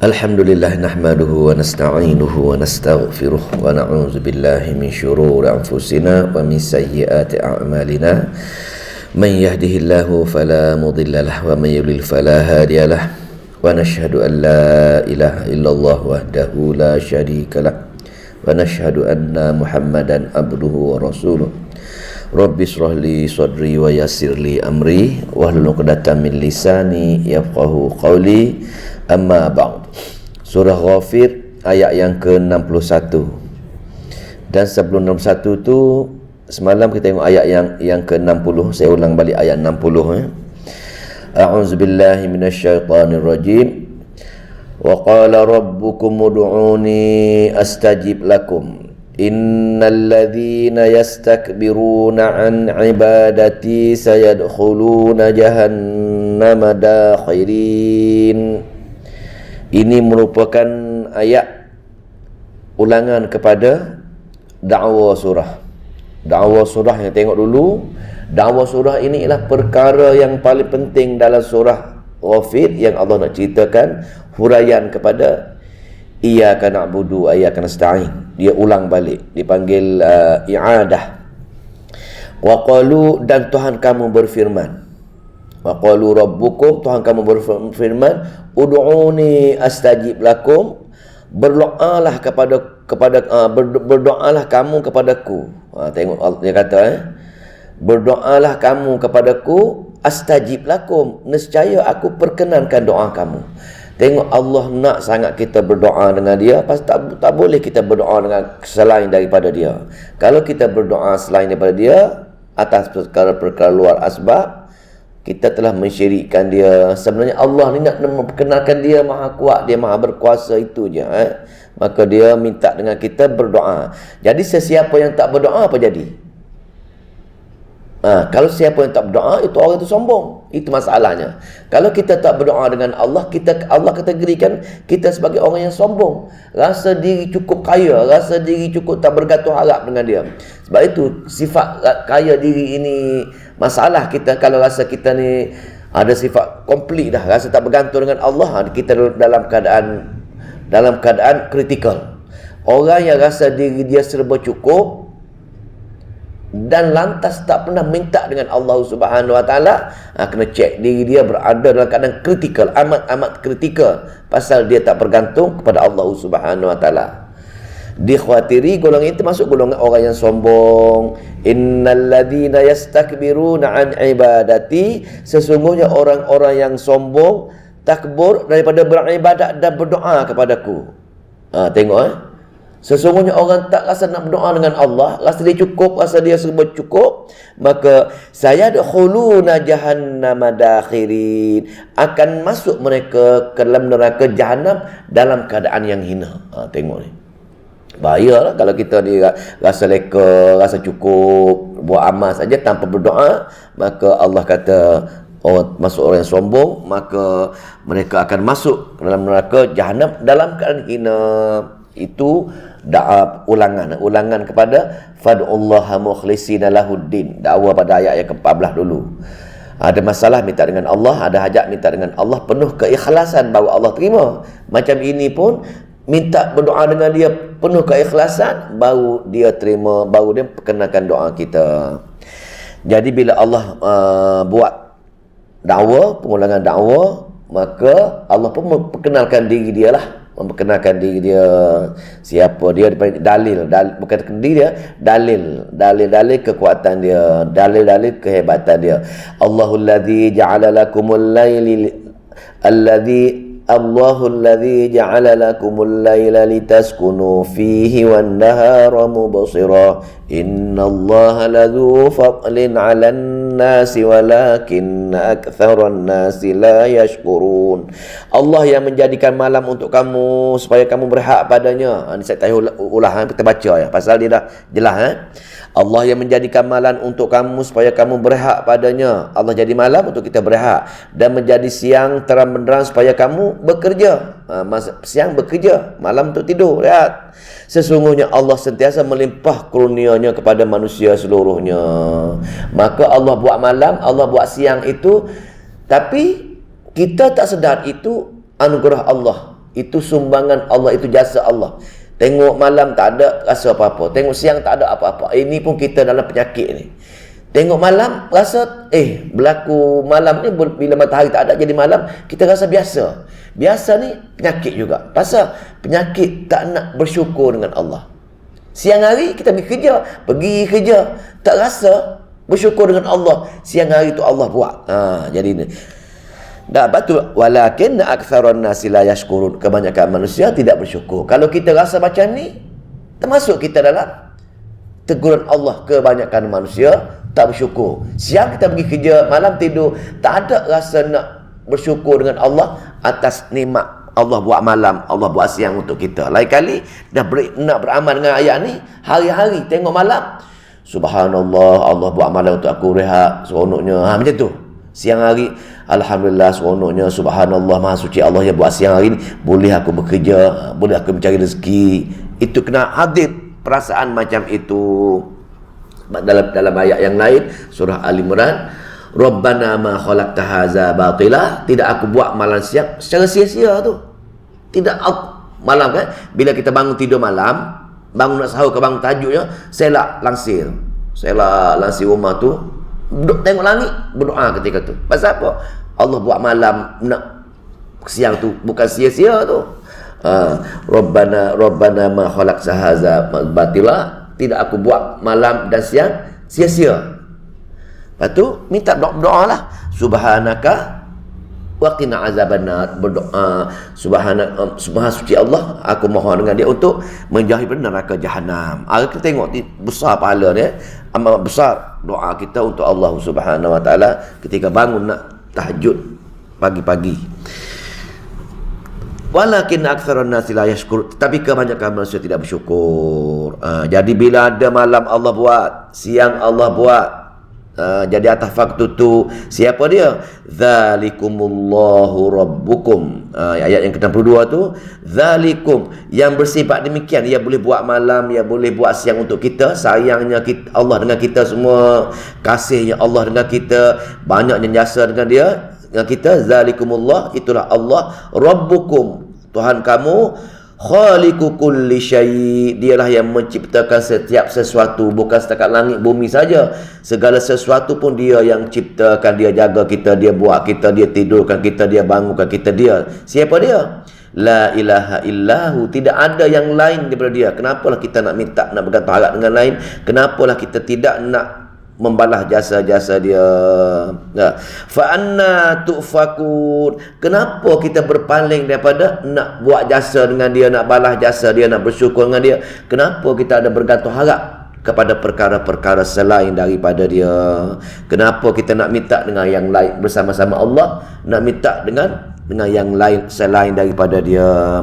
Alhamdulillah nahmaduhu wa nasta'inuhu wa nastaghfiruh wa na'udzu billahi min syururi anfusina wa min sayyiati a'malina. Man yahdihillahu fala mudilla lahu wa man yudlil fala hadiya lahu. Wa nashhadu an la ilaha illallah wahdahu la syarika lahu wa nashhadu anna Muhammadan abduhu wa rasuluh. Rabbi shrah li sadri wa yassir li amri wahlul 'uqdatam min lisani yafqahu qawli. Amma ba'd. Surah Ghafir ayat yang ke-61. Dan sebelum 61 tu semalam kita tengok ayat yang ke-60. Saya ulang balik ayat 60 A'udzubillahi minasyaitonir rajim. Wa qala rabbukum ud'uni astajib lakum. Innal ladzina yastakbiruna an ibadati sayadkhuluna jahannama dakhirin. Ini merupakan ayat ulangan kepada dakwa surah. Dakwa surah yang tengok dulu. Dakwa surah ini ialah perkara yang paling penting dalam surah Ghafir yang Allah nak ceritakan huraian kepada iyyaka na'budu wa iyyaka nasta'in. Dia ulang balik, dipanggil i'adah. Wa qalu, dan Tuhan kamu berfirman. Wa qalu rabbukum, Tuhan kamu berfirman, ud'uni astajib lakum, berdoalah berdoalah kamu kepadaku. Tengok dia kata berdoalah kamu kepadaku, astajib lakum, nescaya aku perkenankan doa kamu. Tengok Allah nak sangat kita berdoa dengan dia, pasal tak boleh kita berdoa dengan selain daripada dia. Kalau kita berdoa selain daripada dia atas perkara-perkara luar asbab, kita telah mensyirikkan dia. Sebenarnya Allah ni nak memperkenalkan dia maha kuat, dia maha berkuasa, itu je. Maka dia minta dengan kita berdoa. Jadi sesiapa yang tak berdoa apa jadi? Kalau siapa yang tak berdoa, itu orang itu sombong. Itu masalahnya. Kalau kita tak berdoa dengan Allah, Allah kategorikan kita sebagai orang yang sombong. Rasa diri cukup kaya, rasa diri cukup tak bergantung harap dengan dia. Sebab itu sifat kaya diri ini masalah kita. Kalau rasa kita ni ada sifat komplit dah, rasa tak bergantung dengan Allah, kita dalam keadaan kritikal. Orang yang rasa diri dia serba cukup dan lantas tak pernah minta dengan Allah Subhanahu Wa Taala, kena cek diri dia berada dalam keadaan kritikal, amat kritikal, pasal dia tak bergantung kepada Allah Subhanahu Wa Taala. Dikhawatiri golongan itu masuk golongan orang yang sombong. Innal ladzina yastakbiruna an ibadati, sesungguhnya orang-orang yang sombong, takbur daripada beribadat dan berdoa kepadaku. Tengok sesungguhnya orang tak rasa nak berdoa dengan Allah, rasa dia cukup, rasa dia serba cukup, maka sayadkhuluna jahannama dakhirin, akan masuk mereka ke dalam neraka jahanam dalam keadaan yang hina. Tengok ni. Bahayalah kalau kita ni rasa leka, rasa cukup, buat amal saja tanpa berdoa, maka Allah kata masuk orang yang sombong, maka mereka akan masuk ke dalam neraka jahanam dalam keadaan hina. Itu ulangan kepada fad'ullaha mukhlishina lahuddin, dakwa pada ayat yang ke-14 dulu. Ada masalah minta dengan Allah, ada hajat minta dengan Allah, penuh keikhlasan baru Allah terima. Macam ini pun minta berdoa dengan dia penuh keikhlasan, baru dia terima, baru dia perkenalkan doa kita. Jadi bila Allah buat dakwa, pengulangan dakwa, maka Allah pun memperkenalkan diri dia lah, memperkenalkan diri dia, siapa dia, dalil bukan diri dia, dalil kekuatan dia, dalil kehebatan dia. Allahul ladzi ja'ala lakumul ladzi ja'ala lakumul laila litaskunu fihi wan nahara mubsira. Innallaha ladzu fadlin 'alan nasi walakinna aktsaran nasi la yashkurun. Allah yang menjadikan malam untuk kamu supaya kamu berhak padanya. Ini saya tahu ulah kita baca ya, pasal dia dah jelas. Allah yang menjadikan malam untuk kamu supaya kamu berhak padanya. Allah jadi malam untuk kita berhak, dan menjadi siang terang benderang supaya kamu bekerja. Siang bekerja, malam untuk tidur, lihat. Sesungguhnya Allah sentiasa melimpah kurnianya kepada manusia seluruhnya. Maka Allah buat malam, Allah buat siang itu, tapi kita tak sedar itu anugerah Allah. Itu sumbangan Allah, itu jasa Allah. Tengok malam tak ada rasa apa-apa, tengok siang tak ada apa-apa. Ini pun kita dalam penyakit ni. Tengok malam rasa berlaku malam ni, bila matahari tak ada jadi malam, kita rasa biasa. Biasa ni penyakit juga. Pasal penyakit tak nak bersyukur dengan Allah. Siang hari kita pergi kerja, tak rasa bersyukur dengan Allah. Siang hari tu Allah buat. Jadi ni. Dah betul, walakin aktsaron nasi la yashkurun. Kebanyakan manusia tidak bersyukur. Kalau kita rasa macam ni, termasuk kita dalam teguran Allah. Kebanyakan manusia tak bersyukur. Siang kita pergi kerja, malam tidur, tak ada rasa nak bersyukur dengan Allah atas nikmat Allah buat malam, Allah buat siang untuk kita. Lain kali dah nak beramal dengan ayat ni, hari-hari tengok malam, subhanallah, Allah buat malam untuk aku rehat, seronoknya. Macam tu. Siang hari, alhamdulillah, seronoknya, subhanallah, maha suci Allah yang buat siang hari ni, boleh aku bekerja, boleh aku mencari rezeki. Itu kena hadir perasaan macam itu. Dalam ayat yang lain, surah Al-Imran, Rabbana ma khalaqta hadza batila, tidak aku buat malam siang secara sia-sia tu. Tidak malam kan, bila kita bangun tidur malam, bangun nak sahur ke bangun tahajudnya, selak langsir rumah tu, duduk tengok langit, berdoa ketika tu. Pasal apa? Allah buat malam nak siang tu, bukan sia-sia tu. Rabbana ma khalaqta hadza batila, tidak aku buat malam dan siang sia-sia. Lepas tu minta doa lah, subhanaka wa qina azabannar, berdoa subhana suci Allah, aku mohon dengan dia untuk menjauhi dari neraka jahanam. Kita tengok besar pahala dia, amat besar doa kita untuk Allah Subhanahu wa taala ketika bangun nak tahajud pagi-pagi. Walakin aktsaron nasi la yashkur, tapi kebanyakan manusia tidak bersyukur. Jadi bila ada malam Allah buat, siang Allah buat, jadi atas faktor tu, siapa dia? Zalikumullahu rabbukum. Ayat yang ke-62 tu, zalikum, yang bersifat demikian, ia boleh buat malam, ia boleh buat siang untuk kita. Sayangnya Allah dengan kita semua, kasihnya Allah dengan kita, banyaknya jasa dengan dia, dengan kita. Zalikumullah, itulah Allah, rabbukum, Tuhan kamu, khaliqu kulli syai', dialah yang menciptakan setiap sesuatu, bukan setakat langit bumi saja, segala sesuatu pun dia yang ciptakan. Dia jaga kita, dia buat kita, dia tidurkan kita, dia bangunkan kita. Dia siapa dia? La ilaha illahu, tidak ada yang lain daripada dia. Kenapalah kita nak minta, nak bergantung harap dengan lain? Kenapalah kita tidak nak membalas jasa-jasa dia? Fa anna tufakun, kenapa kita berpaling daripada nak buat jasa dengan dia, nak balas jasa dia, nak bersyukur dengan dia? Kenapa kita ada bergantung harap kepada perkara-perkara selain daripada dia? Kenapa kita nak minta dengan yang lain bersama-sama Allah, nak minta dengan yang lain selain daripada dia?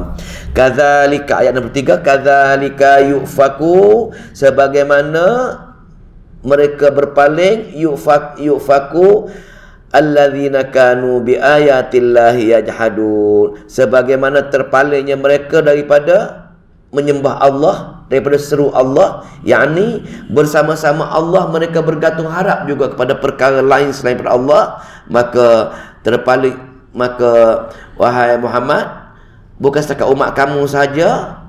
Kadzalika, ayat nombor 3, kadzalika yufaku, sebagaimana mereka berpaling, yufaku alladzina kanu biayatillahi yajhadun, sebagaimana terpalingnya mereka daripada menyembah Allah, daripada seru Allah, yakni bersama-sama Allah mereka bergantung harap juga kepada perkara lain selain daripada Allah, maka terpaling. Maka wahai Muhammad, bukan setakat umat kamu saja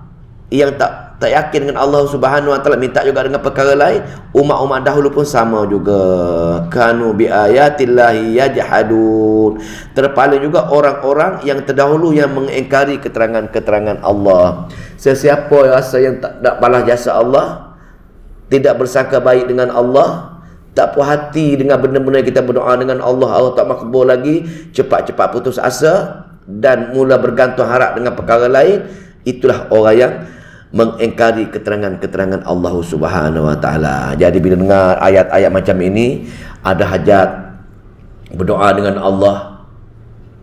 yang tak yakin dengan Allah Subhanahu wa taala, minta juga dengan perkara lain. Umat-umat dahulu pun sama juga. Kanu bi ayatillahi yajhadun, terpaling juga orang-orang yang terdahulu yang mengingkari keterangan-keterangan Allah. Sesiapa rasa yang tak balas jasa Allah, tidak bersangka baik dengan Allah, tak puas hati dengan benda-benda kita berdoa dengan Allah, Allah tak makbul lagi, cepat-cepat putus asa dan mula bergantung harap dengan perkara lain, itulah orang yang mengingkari keterangan-keterangan Allah Subhanahu wa taala. Jadi bila dengar ayat-ayat macam ini, ada hajat berdoa dengan Allah,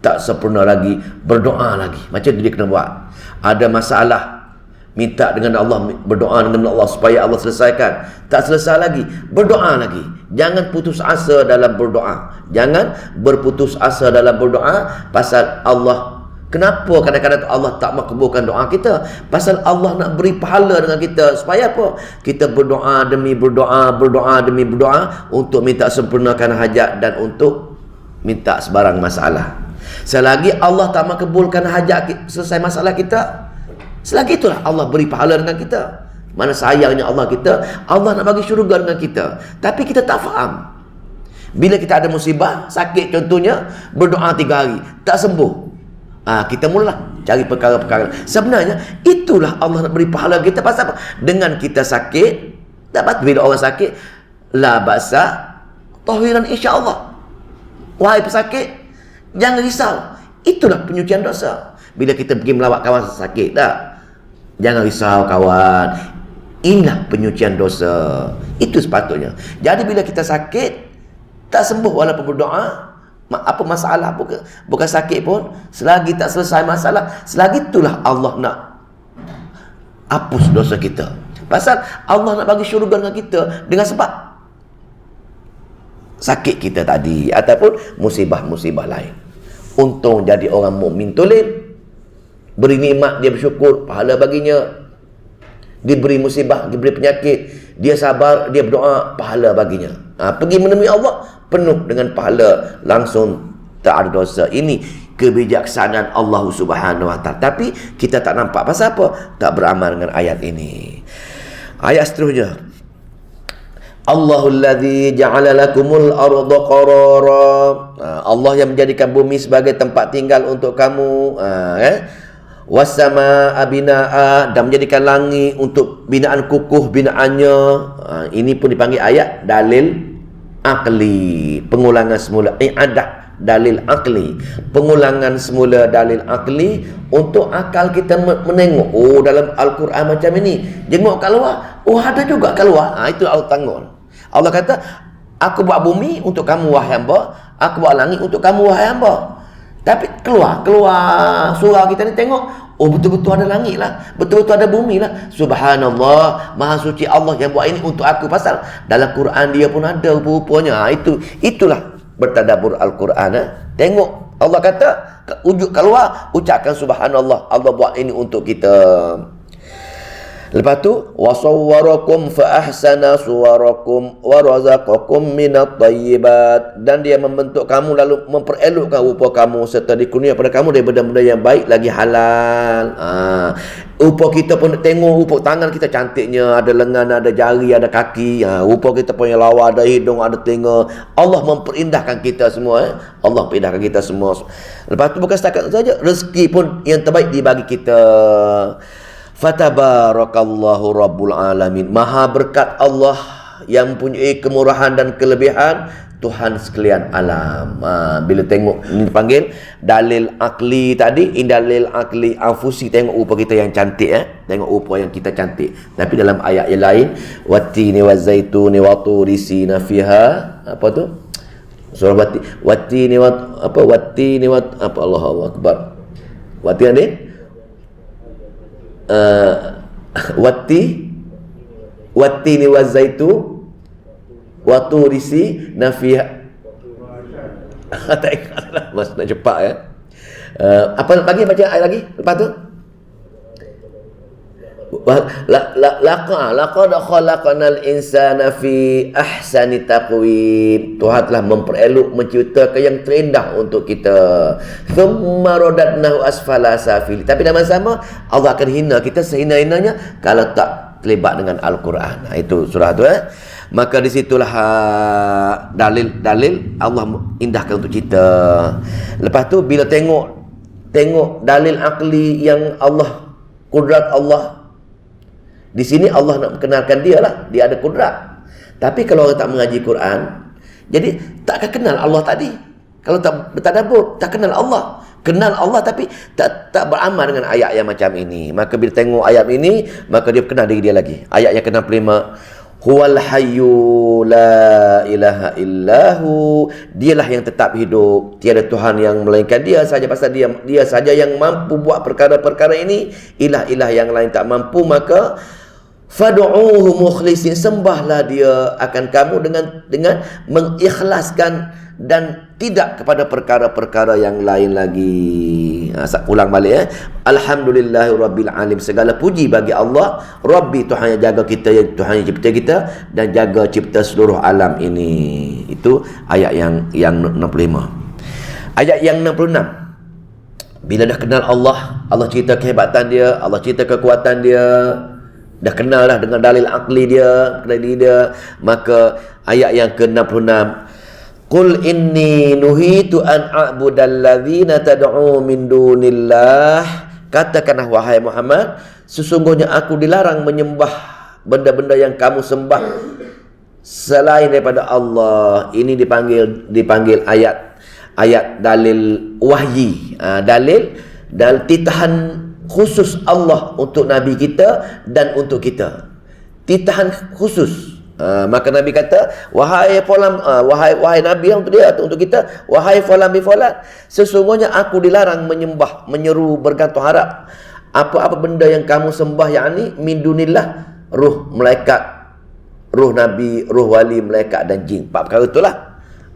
tak sempurna lagi, berdoa lagi. Macam tu dia kena buat. Ada masalah, minta dengan Allah, berdoa dengan Allah supaya Allah selesaikan. Tak selesai lagi, berdoa lagi. Jangan putus asa dalam berdoa. Jangan berputus asa dalam berdoa. Pasal Allah, kenapa kadang-kadang Allah tak makbulkan doa kita? Pasal Allah nak beri pahala dengan kita. Supaya apa? Kita berdoa demi berdoa, berdoa demi berdoa, untuk minta sempurnakan hajat dan untuk minta sebarang masalah. Selagi Allah tak makbulkan hajat, selesai masalah kita, selagi itulah Allah beri pahala dengan kita. Mana sayangnya Allah kita, Allah nak bagi syurga dengan kita, tapi kita tak faham. Bila kita ada musibah, sakit contohnya, berdoa 3 hari tak sembuh, kita mulalah cari perkara-perkara. Sebenarnya itulah Allah nak beri pahala kita. Pasal apa? Dengan kita sakit, dapat bila orang sakit, la ba'sa tahiran insya-Allah. Wahai pesakit, jangan risau. Itulah penyucian dosa. Bila kita pergi melawat kawan sakit, tak? Jangan risau kawan. Inilah penyucian dosa. Itu sepatutnya. Jadi bila kita sakit, tak sembuh walaupun berdoa, apa masalah, bukan sakit pun, selagi tak selesai masalah, selagi itulah Allah nak hapus dosa kita. Pasal Allah nak bagi syurga dengan kita dengan sebab sakit kita tadi ataupun musibah-musibah lain. Untung jadi orang mukmin tolim, beri nikmat dia bersyukur, pahala baginya. Diberi musibah, diberi penyakit, dia sabar, dia berdoa, pahala baginya. Pergi menemui Allah penuh dengan pahala, langsung tak ada dosa. Ini kebijaksanaan Allah Subhanahu Wa Taala. Tapi kita tak nampak. Pasal apa? Tak beramal dengan ayat ini. Ayat seterusnya, Allahul ladzi ja'ala lakumul arda qarara. Allah yang menjadikan bumi sebagai tempat tinggal untuk kamu, wassama abinaa, dan menjadikan langit untuk binaan kukuh binaannya. Ini pun dipanggil ayat dalil akli, pengulangan semula. I'adah dalil akli, pengulangan semula dalil akli untuk akal kita menengok. Oh, dalam Al-Quran macam ini, jenguk kat luar, oh ada juga kat luar. Itu Allah tanggung. Allah kata, aku buat bumi untuk kamu wahai hamba, aku buat langit untuk kamu wahai hamba. Tapi keluar surau kita ni tengok, oh betul-betul ada langit lah, betul-betul ada bumi lah. Subhanallah, maha suci Allah yang buat ini untuk aku. Pasal dalam Quran dia pun ada rupa-rupanya. Itulah bertadabbur Al-Quran. Tengok, Allah kata, ujuk keluar, ucapkan subhanallah, Allah buat ini untuk kita. Lepas tu, wasawwarakum fa ahsana suwarakum wa razaqakum minat thayyibat, dan dia membentuk kamu lalu memperelokkan rupa kamu serta dikurnia pada kamu dari benda-benda yang baik lagi halal. Rupa kita pun tengok, rupa tangan kita cantiknya, ada lengan, ada jari, ada kaki. Rupa kita punya lawa, ada hidung, ada telinga. Allah memperindahkan kita semua. Allah perindahkan kita semua. Lepas tu bukan setakat saja, rezeki pun yang terbaik dibagi kita. Fatabarakallahu Rabbul Alamin. Maha berkat Allah yang mempunyai kemurahan dan kelebihan, Tuhan sekalian alam. Bila tengok ini dipanggil dalil akli tadi, dalil akli anfusi, tengok rupa kita yang cantik, tengok rupa yang kita cantik. Tapi dalam ayat yang lain, wattini wazaituni wa turi sina fiha, apa tu? Surah wattini apa Allahu akbar. Wattini wattini wazaitu wa turisi nafiha. Tak ingat lah, mas nak cepat ya. Apa lagi, baca ayat lagi lepas tu. Laqad khalaqnal insana fi ahsani taqwim. Tuhan telah memperelok, menciptakan yang terindah untuk kita. Thumma radadnahu asfala safil. Tapi dalam sama Allah akan hina kita sehina-hinanya kalau tak terlibat dengan Al-Quran. Itu surah tu. Maka disitulah dalil Allah indahkan untuk kita. Lepas tu bila tengok dalil akli yang Allah, kudrat Allah. Di sini Allah nak perkenalkan dia lah, dia ada kudrat. Tapi kalau orang tak mengaji Quran, jadi tak akan kenal Allah tadi. Kalau tak bertadabbur, tak kenal Allah. Kenal Allah tapi tak beramal dengan ayat yang macam ini. Maka bila tengok ayat ini, maka dia kenal diri dia lagi. Ayat yang ke-65, Huwal hayyu la ilaha illahu. Dialah yang tetap hidup, tiada Tuhan yang melainkan dia saja. Pasal dia saja yang mampu buat perkara-perkara ini. Ilah-ilah yang lain tak mampu. Maka fad'uuhu mukhlisin, sembahlah dia akan kamu dengan mengikhlaskan dan tidak kepada perkara-perkara yang lain lagi. Ulang balik Alhamdulillahi Rabbil Alim. Segala puji bagi Allah Rabbi, Tuhan yang jaga kita, Tuhan yang cipta kita dan jaga cipta seluruh alam ini. Itu ayat yang 65. Ayat yang 66, Bila dah kenal Allah, Allah cerita kehebatan dia, Allah cerita kekuatan dia, dah kenal dah dengan dalil akli dia, maka ayat yang ke-66, Qul inni nuhitu an a'budal ladzina tad'u min dunillah. Katakanlah wahai Muhammad, sesungguhnya aku dilarang menyembah benda-benda yang kamu sembah selain daripada Allah. Ini dipanggil ayat dalil wahyi, dalil titahan khusus Allah untuk Nabi kita dan untuk kita. Titahan khusus. Maka Nabi kata, wahai Nabi untuk dia, untuk kita, wahai fulan bi fulan, sesungguhnya aku dilarang menyembah, menyeru, bergantung harap apa-apa benda yang kamu sembah, yakni min dunillah, ruh malaikat, ruh Nabi, ruh wali, malaikat dan jin. 4 perkara itulah.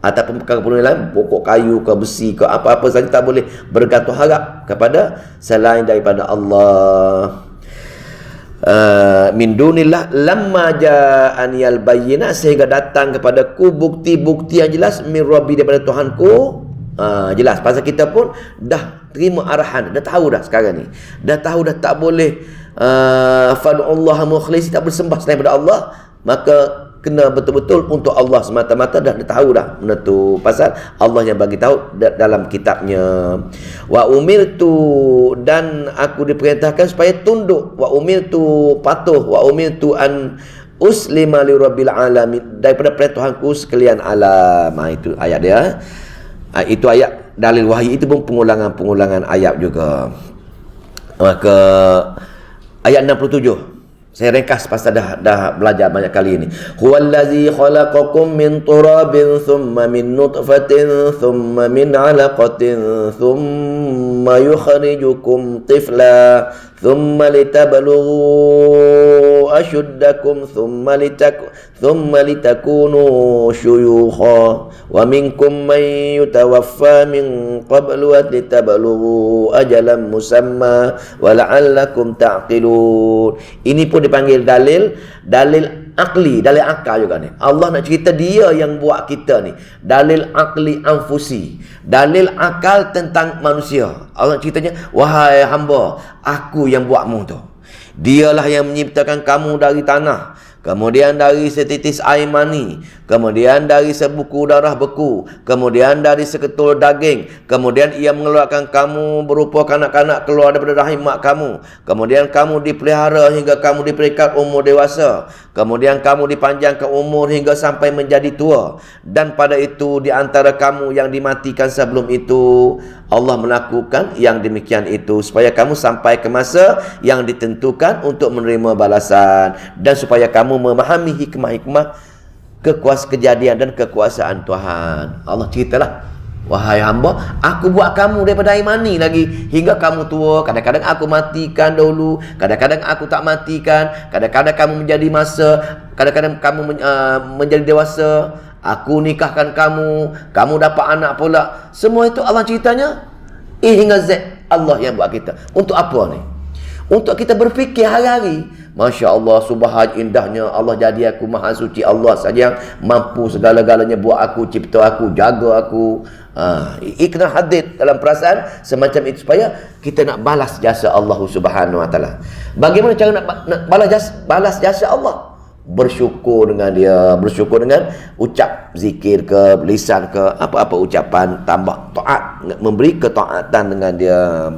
Ataupun perkara lain, pokok kayu ke besi ke apa-apa saja, tak boleh bergantung harap kepada selain daripada Allah. Min dunillah lamma ja'aniyal bayyinah, sehingga datang kepadaku bukti-bukti yang jelas min rabbi, daripada Tuhanku. Jelas pasal kita pun dah terima arahan, dah tahu dah sekarang ni, dah tahu dah tak boleh fad'ullaha mukhlis, tak bersembah selain daripada Allah, maka kena betul-betul untuk Allah semata-mata. Dah tahu dah benda tu, pasal Allah yang bagi tahu dalam kitabnya. Wa umirtu, dan aku diperintahkan supaya tunduk, wa umirtu patuh, wa umirtu an uslima li rabbil alamin, daripada perintahku sekalian alam. Itu ayat dia. Itu ayat dalil wahyu, itu pun pengulangan ayat juga. Maka ayat 67 saya ringkas pasal dah belajar banyak kali ini. Huwallazi khalaqakum min turabin thumma min nutfatin thumma min 'alaqatin thumma yukhrijukum tifla thumma litablughu ashuddakum thumma litakunu syuyukha wa minkum man yutawaffa min qablu wa litablughu ajalan musamma wa la'allakum ta'qilun. Ini pun dipanggil dalil akli, dalil akal juga ni. Allah nak cerita dia yang buat kita ni. Dalil akli anfusi, dalil akal tentang manusia. Allah ceritanya, wahai hamba, aku yang buatmu tu. Dialah yang menciptakan kamu dari tanah, kemudian dari setitis air mani, kemudian dari sebuku darah beku, kemudian dari seketul daging, kemudian ia mengeluarkan kamu berupa kanak-kanak keluar daripada rahim mak kamu, kemudian kamu dipelihara hingga kamu diberikan umur dewasa, kemudian kamu dipanjangkan umur hingga sampai menjadi tua, dan pada itu di antara kamu yang dimatikan sebelum itu, Allah melakukan yang demikian itu supaya kamu sampai ke masa yang ditentukan untuk menerima balasan, dan supaya kamu memahami hikmah-hikmah kejadian dan kekuasaan Tuhan. Allah ceritalah, wahai hamba, aku buat kamu daripada air mani lagi hingga kamu tua. Kadang-kadang aku matikan dahulu, kadang-kadang aku tak matikan, kadang-kadang kamu menjadi masa, kadang-kadang kamu menjadi dewasa, aku nikahkan kamu, kamu dapat anak pula. Semua itu Allah ceritanya hingga Z. Allah yang buat kita. Untuk apa ni? Untuk kita berfikir hari-hari. Masya Allah, subhan indahnya Allah jadi aku, maha suci Allah saja yang mampu segala-galanya, buat aku, cipta aku, jaga aku. Kena hadir dalam perasaan semacam itu supaya kita nak balas jasa Allah Subhanahu Wa Taala. Bagaimana cara nak balas jasa Allah? Bersyukur dengan dia, bersyukur dengan ucap zikir ke, lisan ke, apa-apa ucapan, tambah taat, memberi ketaatan dengan dia.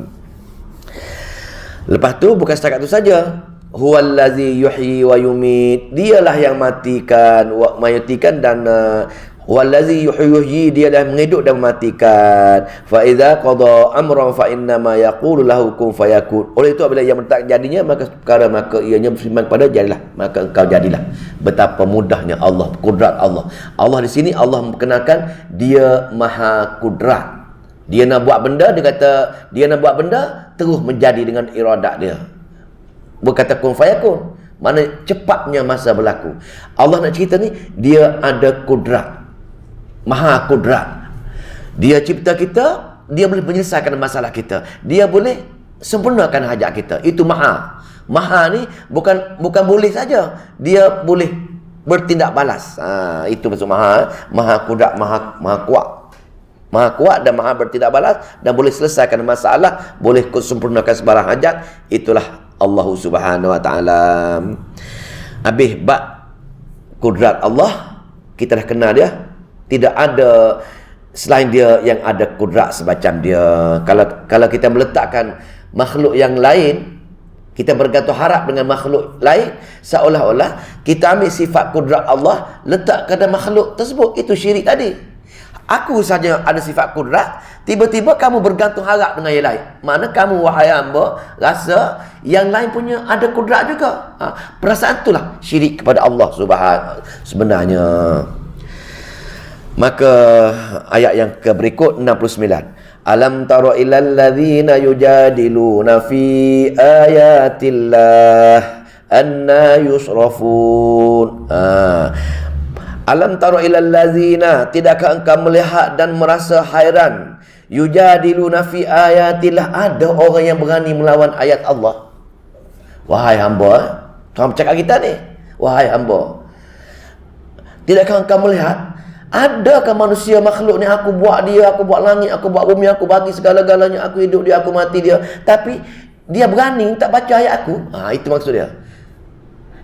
Lepas tu bukan setakat itu saja. Huwallazi yuhyi wa yumit, dialah yang matikan, mayatikan, dan huwallazi yuhyi, dialah yang menghidup dan mematikan. Fa idza qada amran fa inna ma yaqulu lahu kun fayakun. Oleh itu apabila ia menetapkan jadinya maka ianya beriman kepada jadilah, maka engkau jadilah. Betapa mudahnya Allah, kudrat Allah. Allah di sini Allah memperkenalkan dia maha kudrat. Dia nak buat benda, dia kata dia nak buat benda terus menjadi dengan iradat dia. Berkata kun fayakun, mana cepatnya masa berlaku. Allah nak cerita ni, dia ada kudrat, maha kudrat. Dia cipta kita, dia boleh menyelesaikan masalah kita, dia boleh sempurnakan hajat kita. Itu maha. Maha ni bukan boleh saja, dia boleh bertindak balas. Itu maksud maha. Maha kudrat, maha kuat, Maha kuat dan maha bertindak balas, dan boleh selesaikan masalah, boleh sempurnakan sebarang hajat. Itulah Allah Subhanahu wa taala. Habis bab kudrat Allah, kita dah kenal dia. Tidak ada selain dia yang ada kudrat semacam dia. Kalau kita meletakkan makhluk yang lain, kita bergantung harap dengan makhluk lain, seolah-olah kita ambil sifat kudrat Allah letak kepada makhluk tersebut. Itu syirik tadi. Aku saja ada sifat kudrat, tiba-tiba kamu bergantung harap dengan yang lain. Mana kamu, wahai hamba, rasa yang lain punya ada kudrat juga. Perasaan itulah syirik kepada Allah Subhanahu sebenarnya. Maka ayat yang berikut 69. Alam tara ilal ladzina yujadiluna fi ayatillah anna yusrafun. Alam tara ilal ladzina, tidakkah engkau melihat dan merasa hairan, yujadiluna fi ayatillah, ada orang yang berani melawan ayat Allah. Wahai hamba, Tuhan bercakap kita ni, wahai hamba, tidakkah engkau melihat, adakah manusia makhluk ni, aku buat dia, aku buat langit, aku buat bumi, aku bagi segala-galanya, aku hidup dia, aku mati dia, tapi dia berani tak baca ayat aku. Itu maksud dia.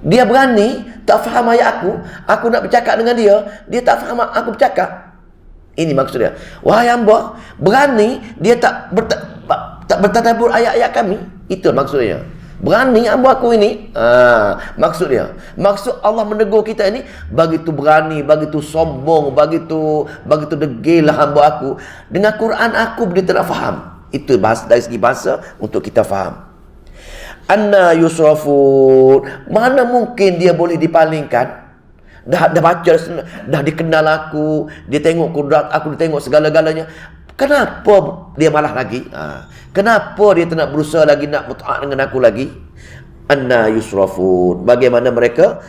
Dia berani tak faham ayat aku nak bercakap dengan dia, dia tak faham aku bercakap. Ini maksud dia. Wahai hamba, berani dia tak bertadabbur ayat-ayat kami. Itu maksudnya. Berani hamba aku ini. Maksud dia. Maksud Allah menegur kita ini, begitu berani, begitu sombong, begitu degil hamba aku. Dengan Quran aku dia tidak faham. Itu bahasa, dari segi bahasa untuk kita faham. Anna yusrafun, mana mungkin dia boleh dipalingkan. Dah baca, dah dikenal aku, dia tengok kudrat aku, dia tengok segala-galanya. Kenapa dia malah lagi? Kenapa dia tak nak berusaha lagi, nak mutaat dengan aku lagi? Anna yusrafun, bagaimana mereka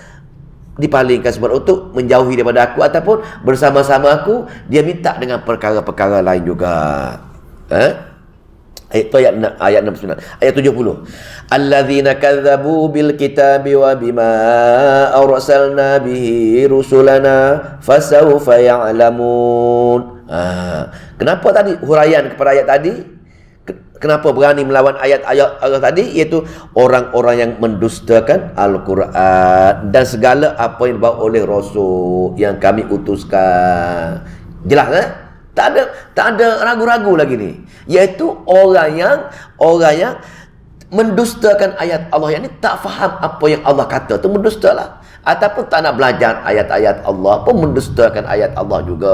dipalingkan sebab untuk menjauhi daripada aku, ataupun bersama-sama aku dia minta dengan perkara-perkara lain juga. Ayat 69. Ayat 70. Alladzina kadzabu bil kitabi wa bima arsalna bihi rusulana fasawfa ya'lamun. Kenapa tadi huraian kepada ayat tadi? Kenapa berani melawan ayat-ayat Allah tadi? Iaitu orang-orang yang mendustakan Al-Quran dan segala apa yang dibawa oleh Rasul yang kami utuskan. Jelas tak ada ragu-ragu lagi ni. Iaitu orang yang mendustakan ayat Allah, yang ni tak faham apa yang Allah kata, tu mendustalah. Ataupun tak nak belajar ayat-ayat Allah pun mendustakan ayat Allah juga.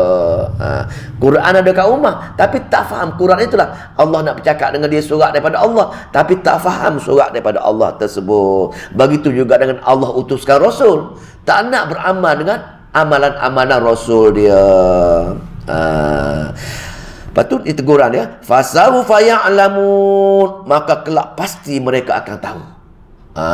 Quran ada kat rumah tapi tak faham Quran. Itulah Allah nak bercakap dengan dia surat daripada Allah tapi tak faham surat daripada Allah tersebut. Begitu juga dengan Allah utuskan Rasul, tak nak beramal dengan amalan-amalan Rasul dia. Patut diteguran dia, fasawfa ya'lamun, maka kelak pasti mereka akan tahu.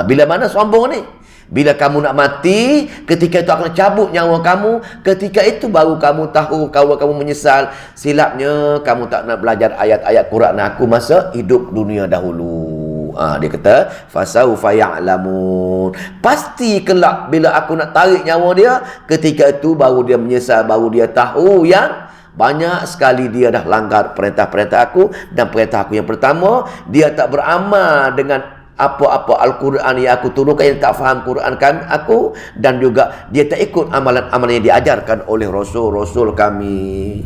Bila mana sombong ni? Bila kamu nak mati, ketika itu akan cabut nyawa kamu, ketika itu baru kamu tahu, kamu menyesal. Silapnya kamu tak nak belajar ayat-ayat Quran aku masa hidup dunia dahulu. Dia kata fasawfa ya'lamun, pasti kelak bila aku nak tarik nyawa dia, ketika itu baru dia menyesal, baru dia tahu yang banyak sekali dia dah langgar perintah-perintah aku. Dan perintah aku yang pertama, dia tak beramal dengan apa-apa Al-Quran yang aku turunkan, yang tak faham Quran kan aku, dan juga dia tak ikut amalan-amalan yang diajarkan oleh Rasul kami.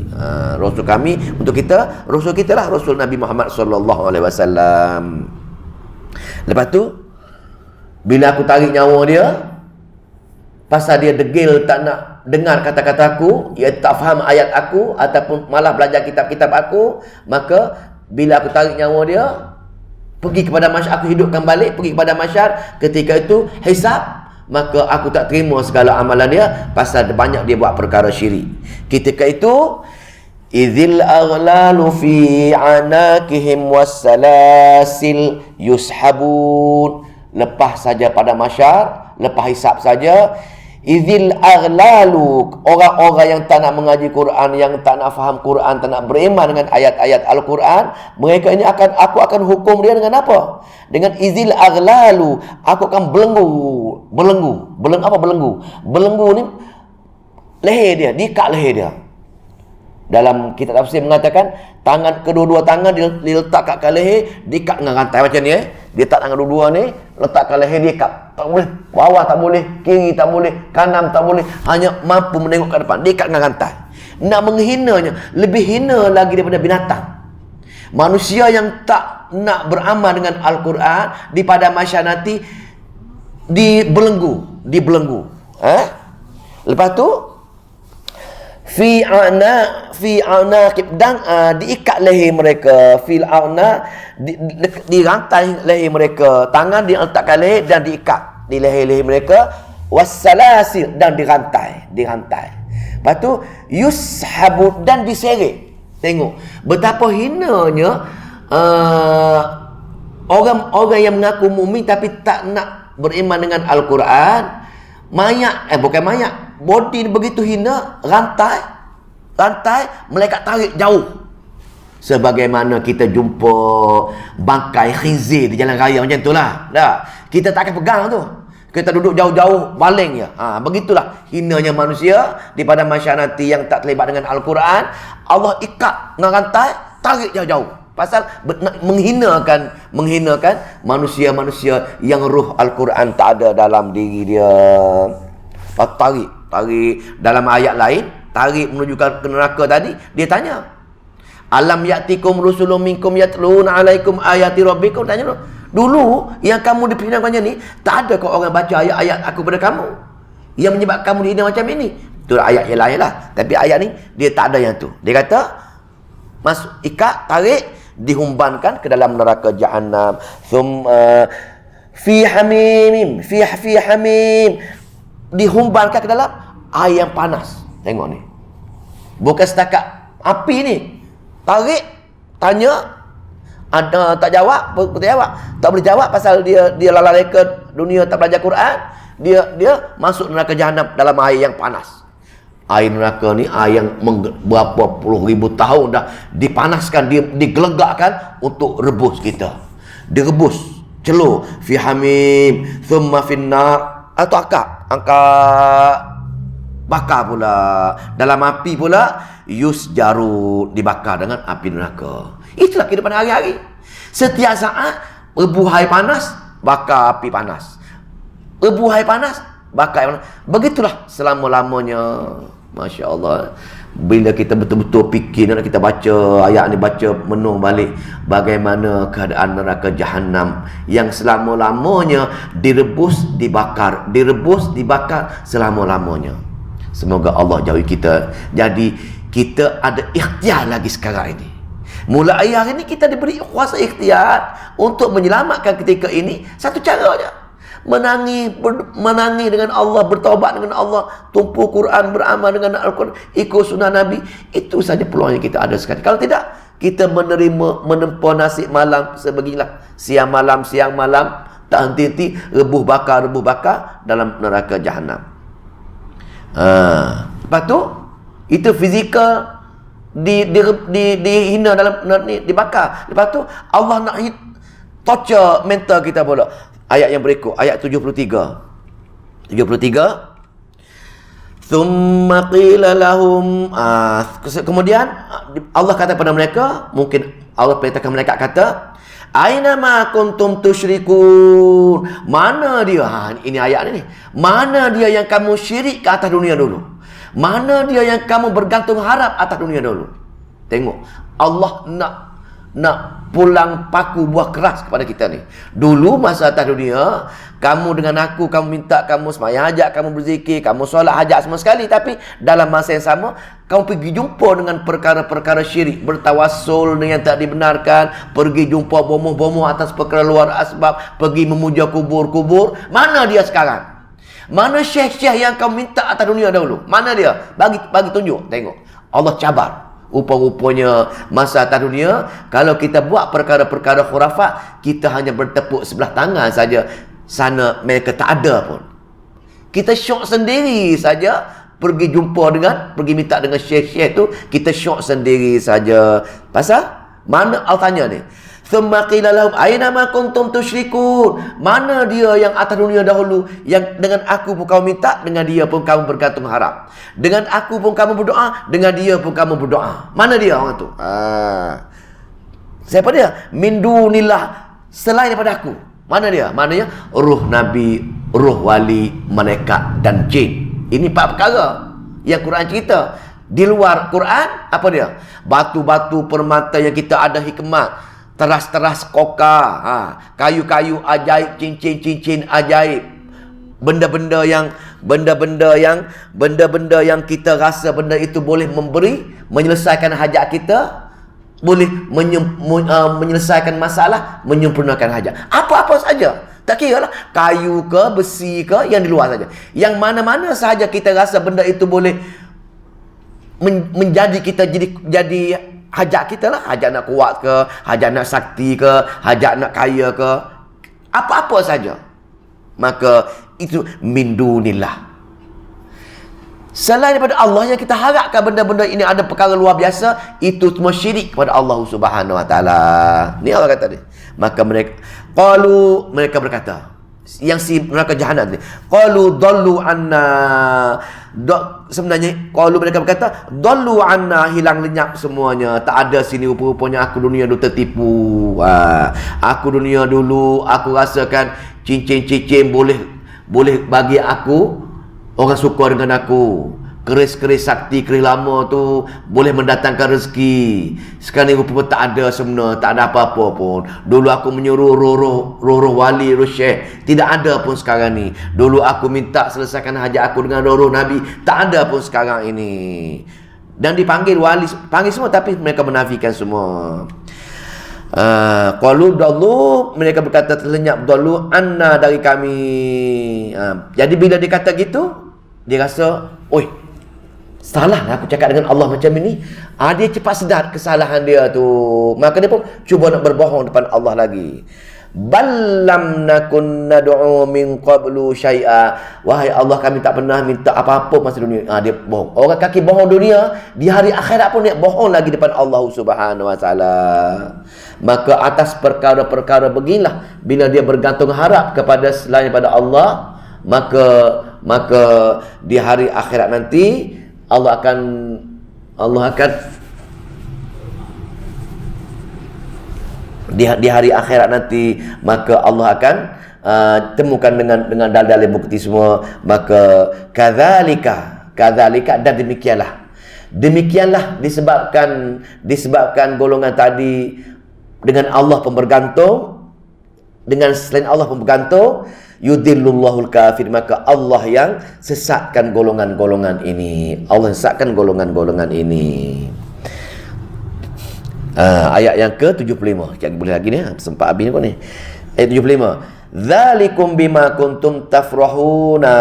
Rasul kami untuk kita, Rasul kita lah Rasul Nabi Muhammad sallallahu alaihi wasallam. Lepas tu bila aku tarik nyawa dia pasal dia degil, tak nak dengar kata-kata aku, dia tak faham ayat aku, ataupun malah belajar kitab-kitab aku, maka bila aku tarik nyawa dia, pergi kepada masyar, aku hidupkan balik, pergi kepada masyar, ketika itu hisab, maka aku tak terima segala amalan dia pasal banyak dia buat perkara syirik. Ketika itu idzil aghlalu fi anakihim wassalasil yushabun, lepas saja pada masyar, lepas hisab saja. Idzil aghlalu, orang-orang yang tak nak mengaji Quran, yang tak nak faham Quran, tak nak beriman dengan ayat-ayat Al-Quran, mereka ini aku akan hukum dia dengan apa? Dengan idzil aghlalu, aku akan belenggu. Belenggu ni leher dia, diikat leher dia. Dalam kitab tafsir mengatakan tangan kedua-dua tangan diletak kat leher, diikat dengan rantai macam ni Dia tak tangan dua-dua ni, letak kat leher, diikat. Tak boleh, bawah tak boleh, kiri tak boleh, kanan tak boleh, hanya mampu menengok ke depan, diikat dengan rantai. Nak menghinanya, lebih hina lagi daripada binatang. Manusia yang tak nak beramal dengan Al-Quran di pada mahsyar nanti dibelenggu. Lepas tu fi a'naqib dan diikat leher mereka, fil a'na dirantai leher mereka, tangan diletakkan leher dan diikat di leher-leher mereka, wassalasil dan dirantai. Lepas tu yushabu dan diseret. Tengok betapa hinanya orang-orang yang mengaku mukmin tapi tak nak beriman dengan Al-Quran. Bukan mayat, body begitu hina, rantai malaikat tarik jauh. Sebagaimana kita jumpa bangkai khinzir di jalan raya macam itulah. Kita tak akan pegang tu. Kita duduk jauh-jauh, baling je. Begitulah hinanya manusia di pada mahsyar nanti yang tak terlibat dengan Al-Quran. Allah ikat dengan rantai, tarik jauh-jauh. Pasal menghinakan manusia-manusia yang ruh Al-Quran tak ada dalam diri dia. Tarik dalam ayat lain, tarik menuju ke neraka tadi, dia tanya, alam ya'tikum rusulun minkum yatluna alaikum ayati rabbikum. Tanya dulu yang kamu dipinangkannya ni, tak ada kau orang baca ayat-ayat aku pada kamu yang menyebabkan kamu dihina macam ini. Itu ayat yang lain lah, tapi ayat ni dia tak ada yang tu. Dia kata masuk, ikat, tarik, dihumbankan ke dalam neraka Jahannam. Fi hamim, dihumbankan ke dalam air yang panas. Tengok ni, bukan setakat api ni. Tarik, tanya, ada tak jawab, tak boleh jawab pasal dia lalai ke dunia, tak belajar Quran. Dia masuk neraka Jahannam dalam air yang panas. Air neraka ni air yang berapa puluh ribu tahun dah dipanaskan, digelegakkan untuk rebus kita. Direbus, celur. Fi hamim, thumma finnar. Atau angkat bakar pula. Dalam api pula, yusjaru, dibakar dengan api neraka. Itulah kehidupan hari-hari. Setiap saat, rebuh air panas, bakar api panas. Rebuh air panas, bakar air panas. Begitulah selama-lamanya. Masya Allah. Bila kita betul-betul fikir, nak kita baca ayat ni, baca menuh balik bagaimana keadaan neraka Jahannam yang selama-lamanya direbus, dibakar selama-lamanya. Semoga Allah jauhi kita. Jadi kita ada ikhtiar lagi sekarang ini. Mulai hari ini kita diberi kuasa ikhtiar untuk menyelamatkan ketika ini. Satu cara saja, menangi dengan Allah, bertaubat dengan Allah, tumpu Quran, beramal dengan Al-Quran, ikut sunnah Nabi. Itu saja peluang yang kita ada sekarang. Kalau tidak, kita menempuh nasib malam sebeginilah, siang malam, tak henti-henti, rebuh bakar dalam neraka Jahannam. Lepas tu, itu fizikal dihina dalam ni, dibakar. Lepas tu Allah nak torture mental kita pula. Ayat yang berikut, ayat 73. Thumma qila lahum, kemudian Allah kata pada mereka, mungkin Allah perintahkan mereka kata, aina ma kuntum tusyrikun. Mana dia? Ini ayat ni. Mana dia yang kamu syirik ke atas dunia dulu? Mana dia yang kamu bergantung harap atas dunia dulu? Tengok, Allah nak pulang paku buah keras kepada kita ni. Dulu masa atas dunia, kamu dengan aku, kamu minta, kamu sembahyang hajat, kamu berzikir, kamu solat hajat semua sekali. Tapi dalam masa yang sama, kamu pergi jumpa dengan perkara-perkara syirik, bertawassul dengan tak dibenarkan, pergi jumpa bomoh-bomoh atas perkara luar asbab, pergi memuja kubur-kubur. Mana dia sekarang? Mana syekh-syekh yang kamu minta atas dunia dahulu? Mana dia? Bagi tunjuk. Tengok, Allah cabar. Rupa-rupanya masa atas dunia, kalau kita buat perkara-perkara khurafat, kita hanya bertepuk sebelah tangan saja. Sana mereka tak ada pun. Kita syok sendiri saja. Pergi minta dengan syekh-syekh tu, kita syok sendiri saja. Pasal mana Allah tanya ni? Thumma qila lahum aina ma kuntum tusyrikun. Mana dia yang atas dunia dahulu yang dengan aku pun kamu minta, dengan dia pun kamu bergantung harap. Dengan aku pun kamu berdoa, dengan dia pun kamu berdoa. Mana dia orang tu? Siapa dia? Min dunillah, selain daripada aku. Mana dia? Maknanya ruh nabi, ruh wali, malaikat dan jin. Ini 4 perkara yang Quran cerita. Di luar Quran, apa dia? Batu-batu permata yang kita ada hikmat, teras-teras koka, kayu-kayu ajaib, cincin-cincin ajaib, benda-benda yang kita rasa benda itu boleh memberi, menyelesaikan hajat kita, boleh menyelesaikan masalah, menyempurnakan hajat. Apa-apa saja. Tak kira lah kayu ke, besi ke, yang di luar saja. Yang mana-mana sahaja kita rasa benda itu boleh menjadi kita jadi hajat kita lah. Hajat nak kuat ke, hajat nak sakti ke, hajat nak kaya ke, apa-apa saja. Maka itu min dunillah. Selain daripada Allah yang kita harapkan benda-benda ini ada perkara luar biasa, itu semua syirik kepada Allah Subhanahu Wa Taala. Ni Allah kata dia. Maka mereka berkata, yang si neraka jahanam ni, qalu dallu anna, sebenarnya qalu, mereka berkata dallu anna, hilang lenyap semuanya, tak ada sini rupa-rupanya aku dunia dulu tertipu. Aku dunia dulu aku rasakan cincin-cincin boleh bagi aku, orang suka dengan aku, keris-keris sakti, keris lama tu boleh mendatangkan rezeki. Sekarang ni rupa-rupa tak ada sebenarnya, tak ada apa-apa pun. Dulu aku menyuruh roh wali, roh syekh, tidak ada pun sekarang ni. Dulu aku minta selesaikan hajat aku dengan roh nabi, tak ada pun sekarang ini. Dan dipanggil wali, panggil semua, tapi mereka menafikan semua. Qalu dallu, mereka berkata terlenyap, dallu anna, dari kami. Jadi bila dia kata gitu, dia rasa, oi, salah lah aku cakap dengan Allah macam ini. Dia cepat sedar kesalahan dia tu. Maka dia pun cuba nak berbohong depan Allah lagi. Bal lam nakun nad'u min qablu syai'a. Wahai Allah, kami tak pernah minta apa-apa masa dunia. Dia bohong. Orang kaki bohong dunia, di hari akhirat pun dia bohong lagi depan Allah Subhanahu Wa Taala. Maka atas perkara-perkara beginilah, bila dia bergantung harap kepada selain daripada Allah, maka di hari akhirat nanti Allah akan di hari akhirat nanti, maka Allah akan temukan dengan dalil-dalil bukti semua. Maka kadzalika, dan demikianlah disebabkan golongan tadi dengan Allah pun bergantung, dengan selain Allah pun bergantung, yudillullahul kafir, maka Allah yang sesatkan golongan-golongan ini. Allah sesatkan golongan-golongan ini. Ayat yang ke-75. Jangan boleh lagi ni, sempat habis ni. Ayat 75. Dzalikum bima kuntum tafrahuna.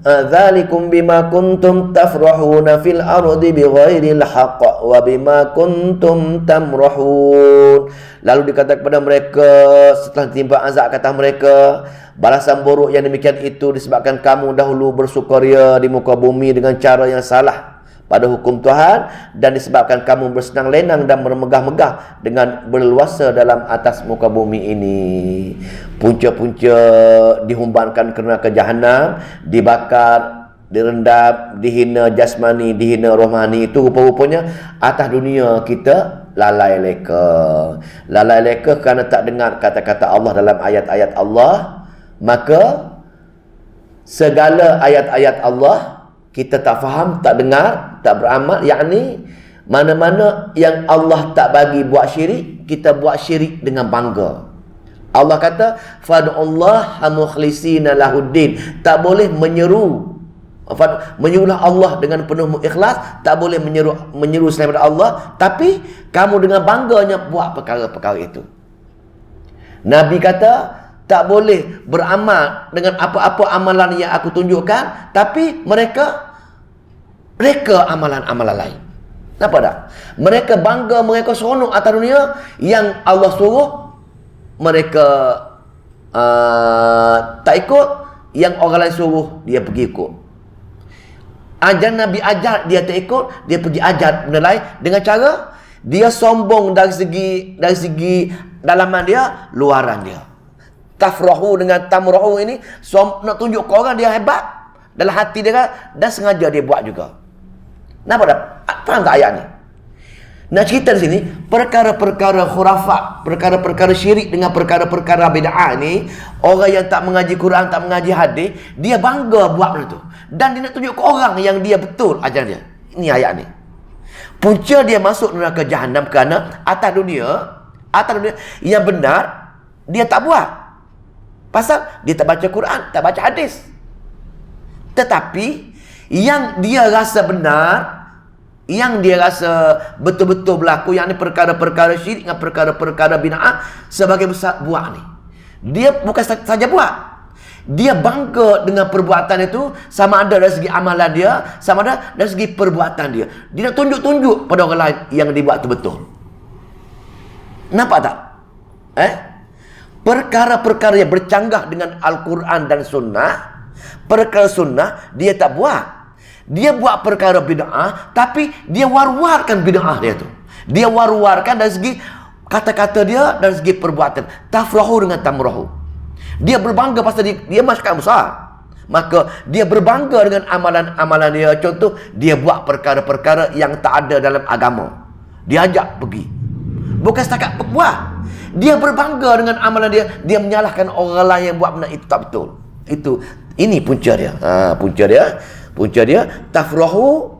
Dzalikum bima kuntum tafrahuna fil ardi bighairil haqq wa bima kuntum tamrahun. Lalu dikatakan kepada mereka setelah timpa azab, kata mereka, balasan buruk yang demikian itu disebabkan kamu dahulu bersukaria di muka bumi dengan cara yang salah pada hukum Tuhan, dan disebabkan kamu bersenang lenang dan bermegah-megah dengan berleluasa dalam atas muka bumi ini. Punca-punca dihumbankan ke neraka jahanam, dibakar, direndam, dihina jasmani, dihina rohani. Itu rupa-rupanya atas dunia kita lalai leka kerana tak dengar kata-kata Allah dalam ayat-ayat Allah. Maka segala ayat-ayat Allah kita tak faham, tak dengar, tak beramal. Yakni mana-mana yang Allah tak bagi buat syirik, kita buat syirik dengan bangga. Allah kata fad'ullaha mukhlisina lahuddin. Tak boleh menyuruhlah Allah dengan penuh ikhlas, tak boleh menyeru selain daripada Allah, tapi kamu dengan bangganya buat perkara-perkara itu. Nabi kata tak boleh beramal dengan apa-apa amalan yang aku tunjukkan, tapi mereka amalan-amalan lain. Nampak tak? Mereka bangga, mereka seronok atas dunia. Yang Allah suruh mereka tak ikut, yang orang lain suruh dia pergi ikut. Ajar Nabi ajar, dia tak ikut, dia pergi ajar benda lain dengan cara Dia sombong dari segi dalaman dia, luaran dia. Tafrahu dengan tamrahu ini nak tunjuk ke orang dia hebat. Dalam hati dia dah sengaja dia buat juga. Kenapa dah? Faham tak ayat ni? Nak cerita di sini, perkara-perkara khurafat, perkara-perkara syirik dengan perkara-perkara bid'ah ni, orang yang tak mengaji Quran, tak mengaji hadis, dia bangga buat benda tu. Dan dia nak tunjuk ke orang yang dia betul ajaran dia. Ini ayat ni. Punca dia masuk neraka jahanam kerana atas dunia yang benar dia tak buat. Pasal dia tak baca Quran, tak baca hadis. Tetapi yang dia rasa benar, yang dia rasa betul-betul berlaku, yang ni perkara-perkara syirik dengan perkara-perkara bid'ah, sebagai besar buat ni. Dia bukan saja buat, dia bangga dengan perbuatan itu, sama ada dari segi amalan dia, sama ada dari segi perbuatan dia. Dia nak tunjuk-tunjuk pada orang lain yang dia buat itu betul. Nampak tak? Perkara-perkara yang bercanggah dengan Al-Quran dan Sunnah, perkara Sunnah dia tak buat. Dia buat perkara bid'ah, tapi dia war-warkan bid'ah dia tu. Dia war-warkan dari segi kata-kata dia, dari segi perbuatan. Tafrahu dengan tamrahu. Dia berbangga pasal dia masyarakat besar. Maka dia berbangga dengan amalan-amalan dia. Contoh, dia buat perkara-perkara yang tak ada dalam agama. Dia ajak pergi. Bukan setakat buat. Dia berbangga dengan amalan dia. Dia menyalahkan orang lain yang buat benda itu tak betul. Ini punca dia. Punca dia tafrahu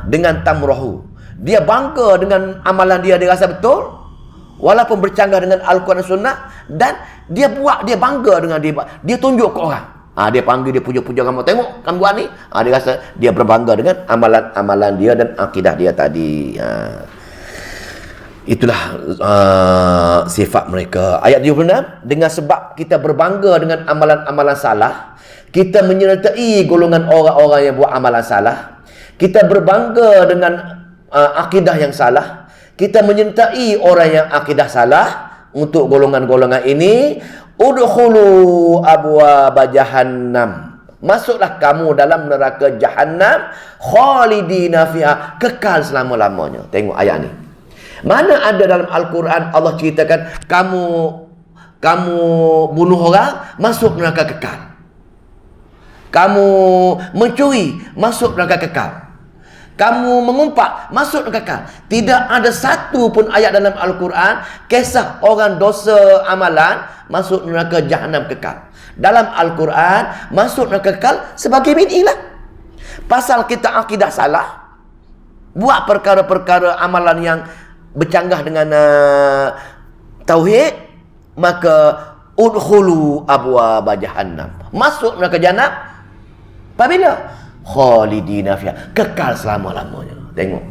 dengan tamrahu. Dia bangga dengan amalan dia rasa betul, walaupun bercanggah dengan Al-Quran dan Sunnah, dan dia bangga dengan dia tunjuk ke orang. Dia panggil, dia puja-puja kamu, tengok kamu buat ni. Dia rasa dia berbangga dengan amalan dia dan akidah dia tadi. Itulah sifat mereka. Ayat 26, dengan sebab kita berbangga dengan amalan-amalan salah, kita menyertai golongan orang-orang yang buat amalan salah. Kita berbangga dengan akidah yang salah. Kita menyertai orang yang akidah salah. Untuk golongan-golongan ini, udkhulu abwaaba jahannam. Masuklah kamu dalam neraka jahannam, khalidina fiha, kekal selama-lamanya. Tengok ayat ni. Mana ada dalam Al-Quran Allah ceritakan kamu bunuh orang, masuk neraka kekal. Kamu mencuri, masuk neraka kekal. Kamu mengumpat, masuk neraka kekal. Tidak ada satu pun ayat dalam Al-Quran kisah orang dosa amalan masuk neraka jahanam kekal. Dalam Al-Quran masuk neraka kekal sebagai bid'ah. Pasal kita akidah salah, buat perkara-perkara amalan yang bercanggah dengan tauhid, maka udkhulu abwaaba jahannam. Masuk neraka jahanam. Apabila? Khalidina fiha, kekal selama-lamanya. Tengok.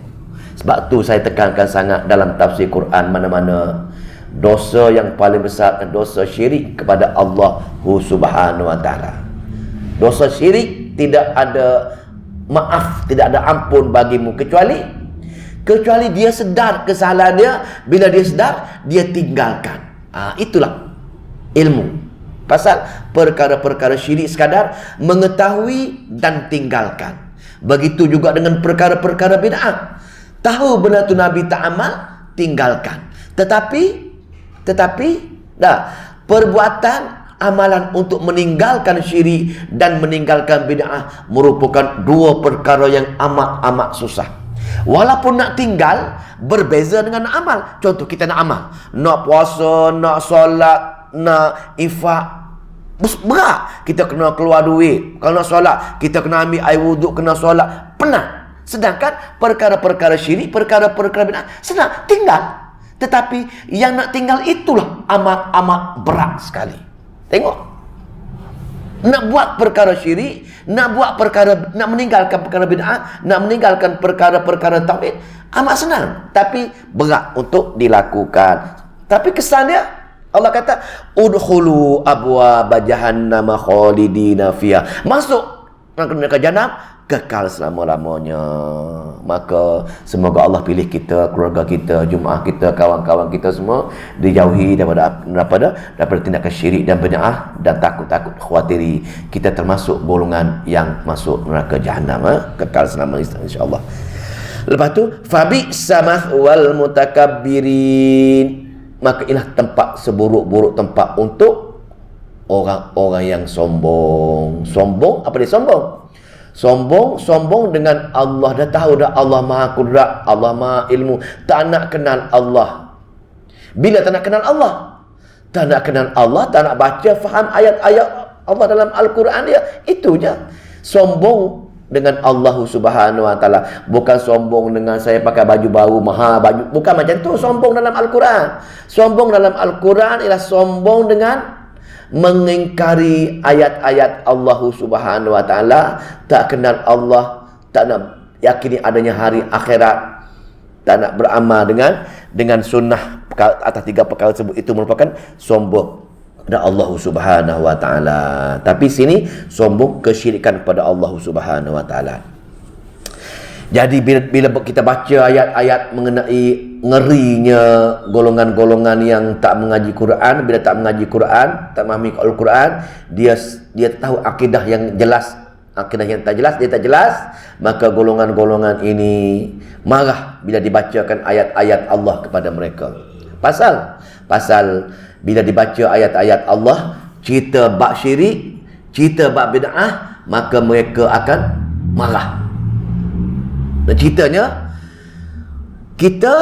Sebab tu saya tekankan sangat dalam tafsir Quran mana-mana, dosa yang paling besar adalah dosa syirik kepada Allah Subhanahu wa taala. Dosa syirik tidak ada maaf, tidak ada ampun bagimu kecuali dia sedar kesalahan dia. Bila dia sedar, dia tinggalkan. Itulah ilmu. Pasal perkara-perkara syirik sekadar mengetahui dan tinggalkan. Begitu juga dengan perkara-perkara bid'ah. Tahu benda tu Nabi tak amal, tinggalkan. Tetapi perbuatan amalan untuk meninggalkan syirik dan meninggalkan bid'ah merupakan dua perkara yang amat-amat susah. Walaupun nak tinggal, berbeza dengan amal. Contoh, kita nak amal, nak puasa, nak solat, nak infak, berat. Kita kena keluar duit. Kalau nak solat, kita kena ambil air wuduk, kena solat, penat. Sedangkan perkara-perkara syirik, perkara-perkara bid'ah, senang, tinggal. Tetapi yang nak tinggal itulah amat-amat berat sekali. Tengok, nak buat perkara syirik, nak meninggalkan perkara bid'ah, nak meninggalkan perkara-perkara tauhid, amat senang, tapi berat untuk dilakukan. Tapi kesan dia, Allah kata udkhulu abwaaba jahannam khalidina fiha, masuk neraka jahanam, kekal selama-lamanya. Maka semoga Allah pilih kita, keluarga kita, jemaah kita, kawan-kawan kita semua dijauhi daripada tindakan syirik dan bid'ah, dan takut khawatiri kita termasuk golongan yang masuk neraka jahanam, kekal selama-lamanya, insya-Allah. Lepas tu fabi samathwal mutakabbirin, maka inilah tempat seburuk-buruk tempat untuk orang-orang yang sombong. Sombong, apa dia sombong? Sombong dengan Allah. Dah tahu dah Allah Maha Kudrat, Allah Maha Ilmu, tak nak kenal Allah. Bila tak nak kenal Allah? Tak nak kenal Allah, tak nak baca faham ayat-ayat Allah dalam Al-Quran dia, itu je. Sombong dengan Allah Subhanahu Wa Taala, bukan sombong dengan saya pakai baju baru mahal baju, bukan macam tu sombong dalam Al-Quran. Sombong dalam Al-Quran ialah sombong dengan mengingkari ayat-ayat Allah Subhanahu Wa Taala, tak kenal Allah, tak nak yakini adanya hari akhirat, tak nak beramal dengan sunnah atas 3 perkara tersebut. Itu merupakan sombong kepada Allah Subhanahu Wa Taala. Tapi sini sombong kesyirikan kepada Allah Subhanahu Wa Taala. Jadi bila kita baca ayat-ayat mengenai ngerinya golongan-golongan yang tak mengaji Quran, bila tak mengaji Quran, tak memahami Al-Quran, dia tahu akidah yang jelas, akidah yang tak jelas, dia tak jelas, maka golongan-golongan ini marah bila dibacakan ayat-ayat Allah kepada mereka. Pasal bila dibaca ayat-ayat Allah, cerita bab syirik, cerita bab bid'ah, maka mereka akan marah. Dan ceritanya, kita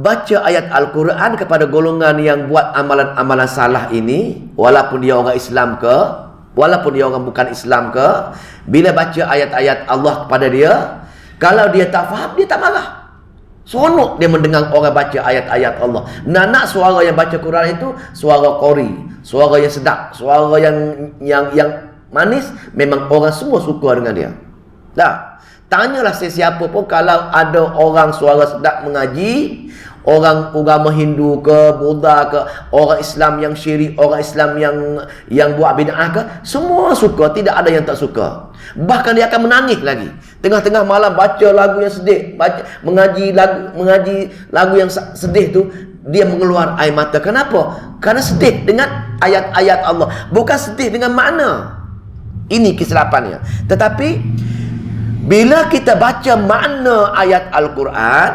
baca ayat Al-Quran kepada golongan yang buat amalan-amalan salah ini, walaupun dia orang Islam ke, walaupun dia orang bukan Islam ke, bila baca ayat-ayat Allah kepada dia, kalau dia tak faham, dia tak marah. Seronok dia mendengar orang baca ayat-ayat Allah. Nak suara yang baca Quran itu suara qori, suara yang sedap, suara yang manis, memang orang semua suka dengan dia. Dah. Tanyalah sesiapa pun, kalau ada orang suara sedap mengaji, orang agama Hindu ke, Buddha ke, orang Islam yang syirik, orang Islam yang buat bid'ah ke, semua suka, tidak ada yang tak suka. Bahkan dia akan menangis lagi. Tengah-tengah malam baca lagu yang sedih, mengaji lagu yang sedih tu, dia mengeluar air mata. Kenapa? Karena sedih dengan ayat-ayat Allah, bukan sedih dengan makna. Ini kesilapannya. Tetapi bila kita baca makna ayat Al-Quran,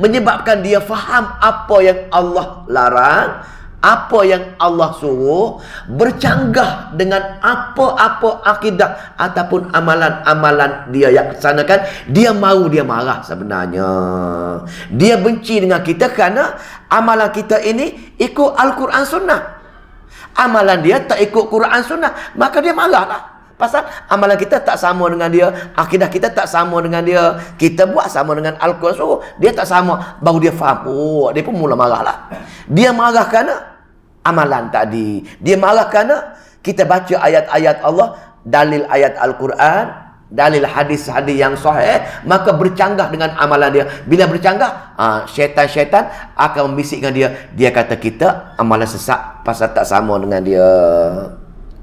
menyebabkan dia faham apa yang Allah larang, apa yang Allah suruh, bercanggah dengan apa-apa akidah ataupun amalan-amalan dia yang laksanakan, dia mahu, dia marah sebenarnya. Dia benci dengan kita kerana amalan kita ini ikut Al-Quran Sunnah. Amalan dia tak ikut Quran Sunnah, maka dia marahlah. Pasal amalan kita tak sama dengan dia, akidah kita tak sama dengan dia, kita buat sama dengan Al-Quran suruh, dia tak sama, baru dia faham. Oh, dia pun mula marahlah. Dia marah kerana amalan tadi. Dia marah kerana kita baca ayat-ayat Allah, dalil ayat Al-Quran, dalil hadis-hadis yang sahih, maka bercanggah dengan amalan dia. Bila bercanggah, syaitan-syaitan akan membisikkan dia. Dia kata kita amalan sesat pasal tak sama dengan dia.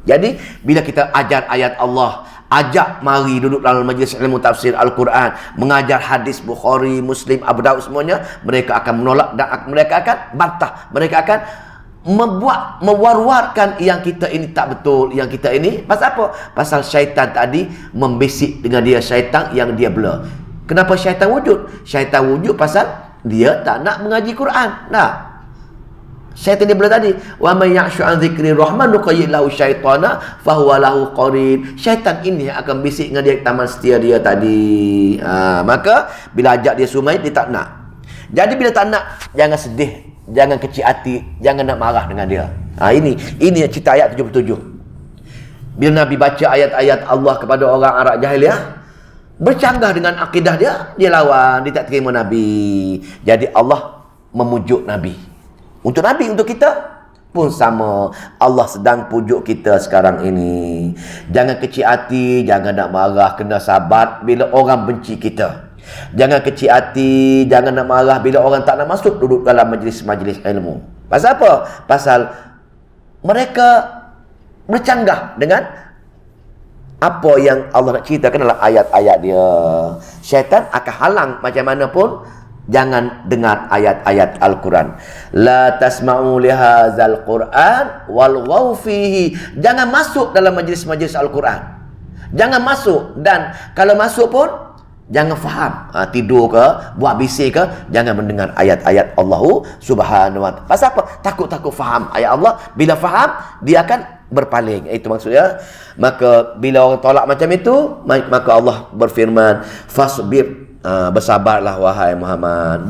Jadi, bila kita ajar ayat Allah, ajak mari duduk dalam majlis ilmu tafsir Al-Quran, mengajar hadis Bukhari, Muslim, Abu Daud semuanya, mereka akan menolak dan mereka akan bantah. Mereka akan mewar-warkan yang kita ini tak betul, yang kita ini. Pasal apa? Pasal syaitan tadi membisik dengan dia, syaitan yang dia bela. Kenapa syaitan wujud? Syaitan wujud pasal dia tak nak mengaji Quran. Nah, syaitan dia bilang tadi, wa may ya'shu an dzikri rahman nuqayyid lahu syaitana fa huwa lahu qarin. Syaitan ini akan bisik dengan dia taman setia dia tadi. Maka bila ajak dia sumai, dia tak nak. Jadi bila tak nak, jangan sedih, jangan kecil hati, jangan nak marah dengan dia. Ini cerita ayat 77. Bila Nabi baca ayat-ayat Allah kepada orang Arab jahiliah, bercanggah dengan akidah dia lawan, dia tak terima Nabi. Jadi Allah memujuk Nabi. Untuk Nabi, untuk kita pun sama. Allah sedang pujuk kita sekarang ini. Jangan kecil hati, jangan nak marah, kena sabar bila orang benci kita. Jangan kecil hati, jangan nak marah bila orang tak nak masuk duduk dalam majlis-majlis ilmu. Pasal apa? Pasal mereka bercanggah dengan apa yang Allah nak ceritakan dalam ayat-ayat dia. Syaitan akan halang macam mana pun. Jangan dengar ayat-ayat Al-Quran. La tasma'u lihazal Quran walghaw fihi. Jangan masuk dalam majlis-majlis Al-Quran. Jangan masuk. Dan kalau masuk pun, Jangan faham. Tidur ke, buat bising ke, jangan mendengar ayat-ayat Allah Subhanahu wa taala. Pasal apa? Takut-takut faham ayat Allah. Bila faham, dia akan berpaling. Itu maksudnya. Maka bila orang tolak macam itu, maka Allah berfirman, fasbir, bersabarlah wahai Muhammad.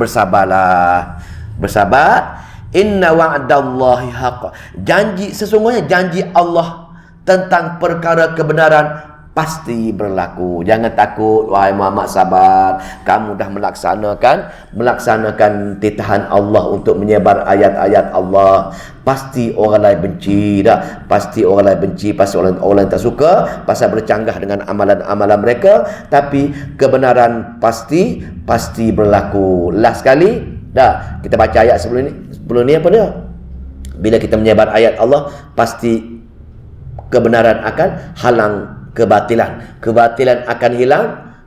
Bersabar. Inna wa'dallahi haqq. Sesungguhnya janji Allah tentang perkara kebenaran pasti berlaku. Jangan takut wahai Muhammad, sabar. Kamu dah melaksanakan titahan Allah untuk menyebar ayat-ayat Allah. Pasti orang lain benci dah. Pasti orang lain benci, pasti orang lain tak suka pasal bercanggah dengan amalan-amalan mereka, tapi kebenaran pasti berlaku. Last sekali dah kita baca ayat sebelum ni apa dia? Bila kita menyebar ayat Allah, pasti kebenaran akan halang kebatilan akan hilang,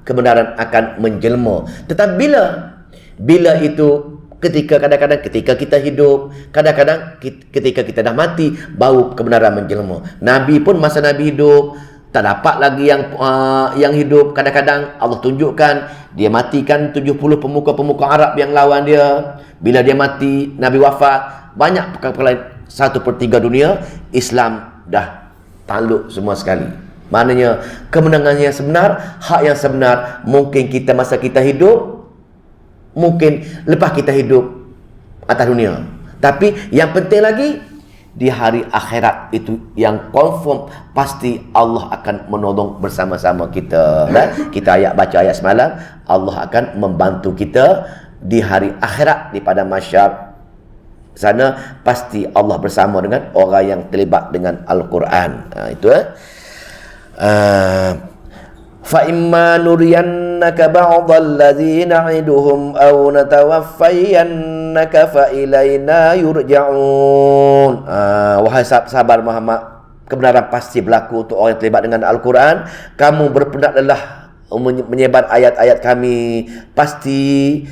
kebenaran akan menjelma. Tetapi bila itu kadang-kadang ketika kita hidup, kadang-kadang ketika kita dah mati, baru kebenaran menjelma. Nabi pun masa Nabi hidup tak dapat lagi yang hidup. Kadang-kadang Allah tunjukkan dia matikan 70 pemuka-pemuka Arab yang lawan dia. Bila dia mati, Nabi wafat, banyak perkara 1/3 dunia Islam dah takluk semua sekali. Maknanya kemenangan yang sebenar, hak yang sebenar, mungkin kita masa kita hidup, mungkin lepas kita hidup atas dunia. Tapi yang penting lagi, di hari akhirat itu yang confirm, pasti Allah akan menolong bersama-sama kita. Dan kita baca ayat semalam, Allah akan membantu kita di hari akhirat, di pada mahsyar sana pasti Allah bersama dengan orang yang terlibat dengan Al-Quran. Itu fa imma nuriyannaka ba'dal ladzina 'iduhum aw natawaffayannaka fa ilaina yurja'un. Wahai sahabat Muhammad, kebenaran pasti berlaku untuk orang yang terlibat dengan Al-Quran. Kamu berpendaklah menyebar ayat-ayat kami, pasti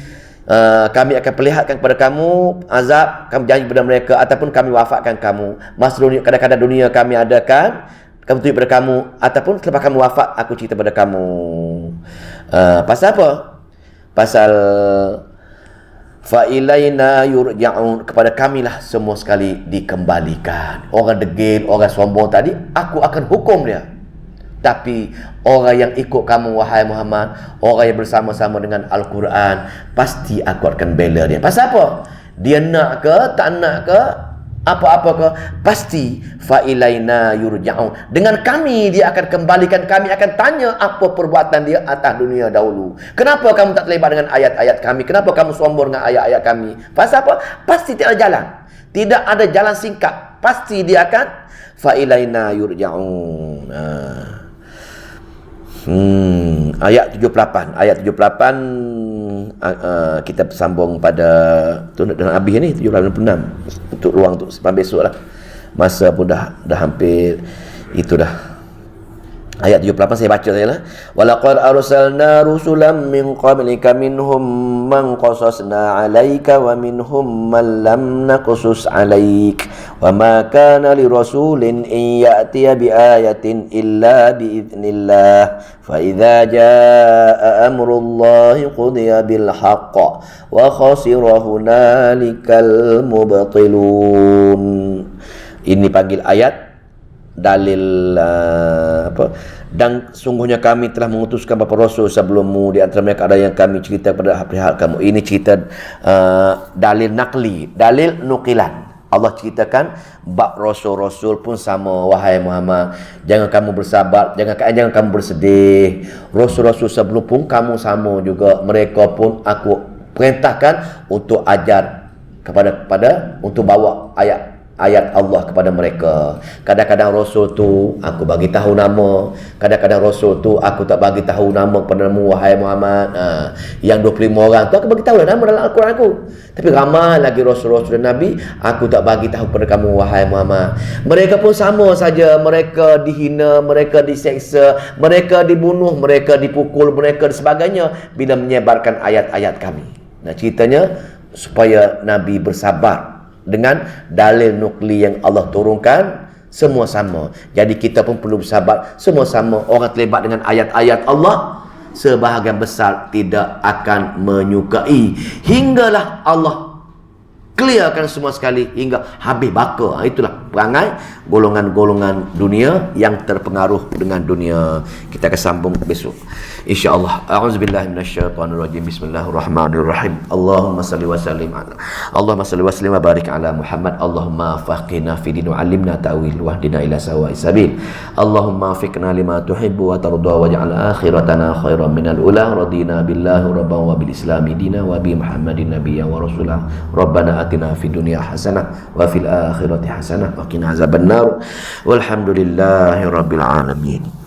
kami akan perlihatkan kepada kamu azab, kami janji kepada mereka, ataupun kami wafatkan kamu. Masa dunia, kadang-kadang dunia kami adakan, kami tunjuk kepada kamu, ataupun selepas kamu wafat, aku cerita kepada kamu. Pasal apa? Pasal fa ilaina yurja'un, kepada kamilah semua sekali dikembalikan. Orang degil, orang sombong tadi, aku akan hukum dia. Tapi orang yang ikut kamu wahai Muhammad, orang yang bersama-sama dengan Al-Quran, pasti aku akan bela dia. Pasal apa? Dia nak ke, tak nak ke, apa-apa ke, pasti fa ilaina yurja'un. Dengan kami dia akan kembalikan, kami akan tanya apa perbuatan dia atas dunia dahulu. Kenapa kamu tak terlibat dengan ayat-ayat kami? Kenapa kamu sombong dengan ayat-ayat kami? Pasal apa? Pasti tidak ada jalan. Tidak ada jalan singkat. Pasti dia akan fa ilaina yurja'un. Ayat 78. Ayat 78 kita sambung pada dengan habis ni 78-76 untuk ruang untuk sampai besok lah. Masa pun dah hampir itu dah. Ayat 78 saya baca saja lah. Walaqad arsalna rusulan min qablika minhum man qasasna 'alaika wa minhum man lam naqsus 'alaik wa ma kana li rasulin in ya'tiya bi ayatin illa bi idznillah fa idza jaa amrullahi qudiya bil haqq wa khasira hunalikal mubtilun. Ini panggil ayat dalil dan sungguhnya kami telah mengutuskan beberapa rasul sebelummu, di antara mereka ada yang kami cerita pada perihal kamu. Ini cerita dalil nakli, dalil nukilan. Allah ceritakan bab rasul-rasul pun sama wahai Muhammad. Jangan kamu bersabar, jangan kamu bersedih. Rasul-rasul sebelum pun kamu sama juga. Mereka pun aku perintahkan untuk ajar kepada untuk bawa ayat Allah kepada mereka. Kadang-kadang Rasul tu aku bagi tahu nama, kadang-kadang Rasul tu aku tak bagi tahu nama kepadamu wahai Muhammad. Yang 25 orang tu aku bagi tahu lah nama dalam Al-Quran aku. Tapi ramai lagi Rasul-Rasul dan Nabi aku tak bagi tahu kepada kamu wahai Muhammad. Mereka pun sama saja, mereka dihina, mereka diseksa, mereka dibunuh, mereka dipukul, mereka dan sebagainya bila menyebarkan ayat-ayat kami. Nah, ceritanya supaya Nabi bersabar dengan dalil nukli yang Allah turunkan, semua sama. Jadi kita pun perlu bersabar, semua sama. Orang terlibat dengan ayat-ayat Allah, sebahagian besar tidak akan menyukai, hinggalah Allah clearkan semua sekali hingga habis baka. Itulah perangai golongan-golongan dunia yang terpengaruh dengan dunia. Kita akan sambung besok insya-Allah. A'udzubillahi minasyaitonirrajim. Bismillahirrahmanirrahim. Allahumma salli wa sallim wa barik ala Muhammad. Allahumma faqihna fi din wa 'allimna ta'wil wa hdina ila sawa'is sabil. Allahumma fiqna lima tuhibbu wa tarda waj'al akhiratana khairan minal ula. Radina billahi rabban wa bil islami dina wa bi Muhammadin nabiyyan wa rasulah. Rabbana atina fid dunya hasanah wa fil akhirati hasanah wa qina azabannar. Walhamdulillahi rabbil alamin.